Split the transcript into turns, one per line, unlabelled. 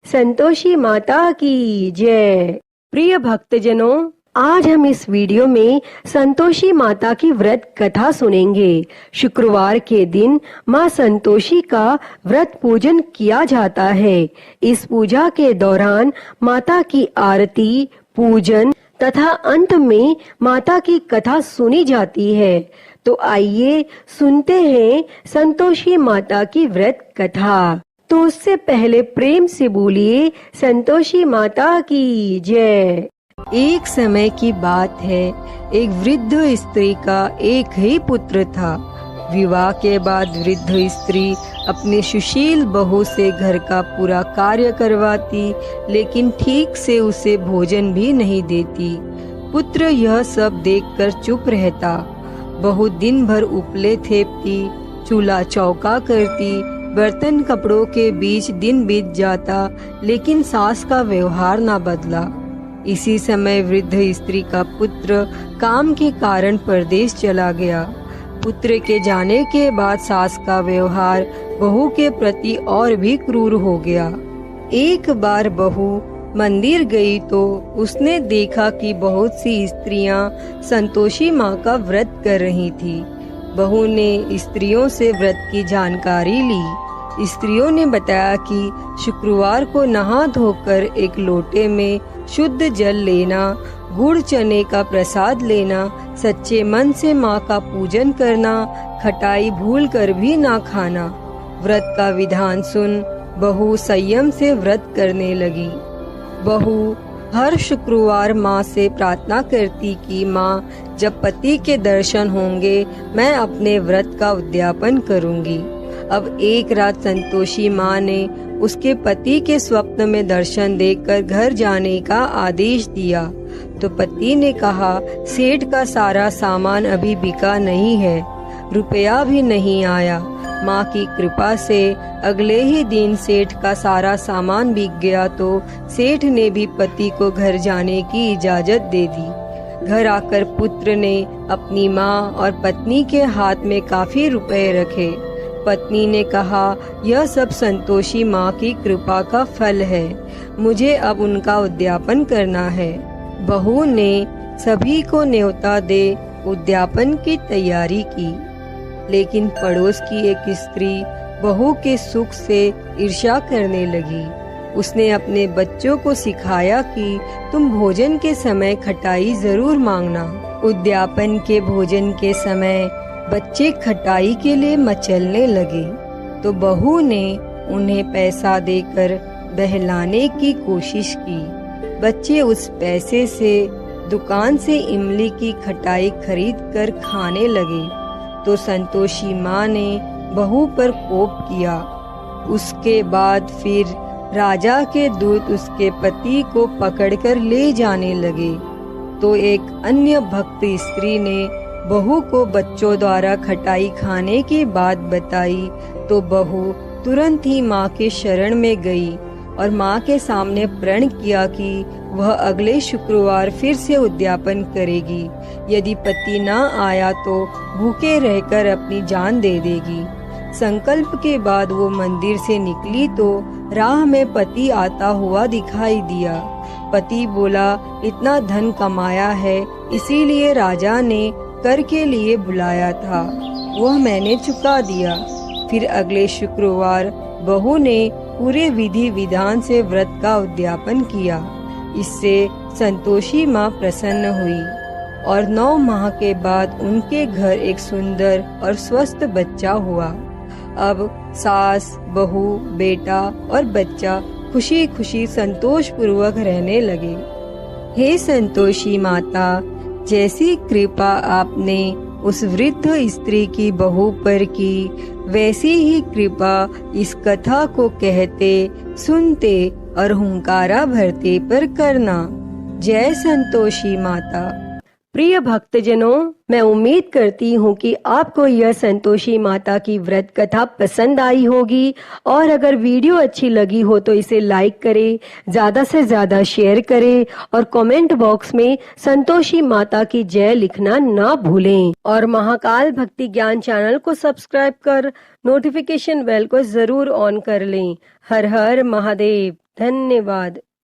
संतोषी माता की जय। प्रिय भक्तजनों, आज हम इस वीडियो में संतोषी माता की व्रत कथा सुनेंगे। शुक्रवार के दिन माँ संतोषी का व्रत पूजन किया जाता है। इस पूजा के दौरान माता की आरती, पूजन तथा अंत में माता की कथा सुनी जाती है। तो आइए सुनते हैं संतोषी माता की व्रत कथा। तो उससे पहले प्रेम से बोलिए संतोषी माता की जय। एक समय की बात है, एक वृद्ध स्त्री का एक ही पुत्र था। विवाह के बाद वृद्ध स्त्री अपने सुशील बहू से घर का पूरा कार्य करवाती, लेकिन ठीक से उसे भोजन भी नहीं देती। पुत्र यह सब देखकर चुप रहता। बहू दिन भर उपले थेपती, चूल्हा चौका करती, बर्तन कपड़ों के बीच दिन बीत जाता, लेकिन सास का व्यवहार ना बदला। इसी समय वृद्ध स्त्री का पुत्र काम के कारण परदेश चला गया। पुत्र के जाने के बाद सास का व्यवहार बहू के प्रति और भी क्रूर हो गया। एक बार बहू मंदिर गई तो उसने देखा कि बहुत सी स्त्रियां संतोषी माँ का व्रत कर रही थी। बहू ने स्त्रियों से व्रत की जानकारी ली। स्त्रियों ने बताया कि शुक्रवार को नहा धोकर एक लोटे में शुद्ध जल लेना, गुड़ चने का प्रसाद लेना, सच्चे मन से माँ का पूजन करना, खटाई भूल कर भी ना खाना। व्रत का विधान सुन बहू संयम से व्रत करने लगी। बहू हर शुक्रवार माँ से प्रार्थना करती कि माँ, जब पति के दर्शन होंगे मैं अपने व्रत का उद्यापन करूँगी। अब एक रात संतोषी माँ ने उसके पति के स्वप्न में दर्शन देखकर घर जाने का आदेश दिया। तो पति ने कहा, सेठ का सारा सामान अभी बिका नहीं है, रुपया भी नहीं आया। माँ की कृपा से अगले ही दिन सेठ का सारा सामान बिक गया तो सेठ ने भी पति को घर जाने की इजाजत दे दी। घर आकर पुत्र ने अपनी माँ और पत्नी के हाथ में काफी रुपए रखे। पत्नी ने कहा, यह सब संतोषी माँ की कृपा का फल है, मुझे अब उनका उद्यापन करना है। बहू ने सभी को न्योता दे उद्यापन की तैयारी की, लेकिन पड़ोस की एक स्त्री बहू के सुख से ईर्ष्या करने लगी। उसने अपने बच्चों को सिखाया कि तुम भोजन के समय खटाई जरूर मांगना। उद्यापन के भोजन के समय बच्चे खटाई के लिए मचलने लगे तो बहू ने उन्हें पैसा देकर बहलाने की कोशिश की। बच्चे उस पैसे से दुकान से इमली की खटाई खरीद कर खाने लगे तो संतोषी माँ ने बहू पर कोप किया। उसके बाद फिर राजा के दूत उसके पति को पकड़कर ले जाने लगे। तो एक अन्य भक्त स्त्री ने बहू को बच्चों द्वारा खटाई खाने की बात बताई तो बहू तुरंत ही माँ के शरण में गई और माँ के सामने प्रण किया कि वह अगले शुक्रवार फिर से उद्यापन करेगी। यदि पति न आया तो भूखे रहकर अपनी जान दे देगी। संकल्प के बाद वो मंदिर से निकली तो राह में पति आता हुआ दिखाई दिया। पति बोला, इतना धन कमाया है इसीलिए राजा ने कर के लिए बुलाया था, वह मैंने चुका दिया। फिर अगले शुक्रवार बहू ने पूरे विधि विधान से व्रत का उद्यापन किया। इससे संतोषी माँ प्रसन्न हुई और 9 माह के बाद उनके घर एक सुंदर और स्वस्थ बच्चा हुआ। अब सास, बहू, बेटा और बच्चा खुशी खुशी संतोष पूर्वक रहने लगे। हे संतोषी माता, जैसी कृपा आपने उस वृद्ध स्त्री की बहू पर की, वैसी ही कृपा इस कथा को कहते, सुनते और हुंकारा भरते पर करना। जय संतोषी माता। प्रिय भक्तजनों, मैं उम्मीद करती हूँ कि आपको यह संतोषी माता की व्रत कथा पसंद आई होगी और अगर वीडियो अच्छी लगी हो तो इसे लाइक करें, ज्यादा से ज्यादा शेयर करें और कमेंट बॉक्स में संतोषी माता की जय लिखना ना भूलें और महाकाल भक्ति ज्ञान चैनल को सब्सक्राइब कर नोटिफिकेशन बेल को जरूर ऑन कर लें। हर हर महादेव। धन्यवाद।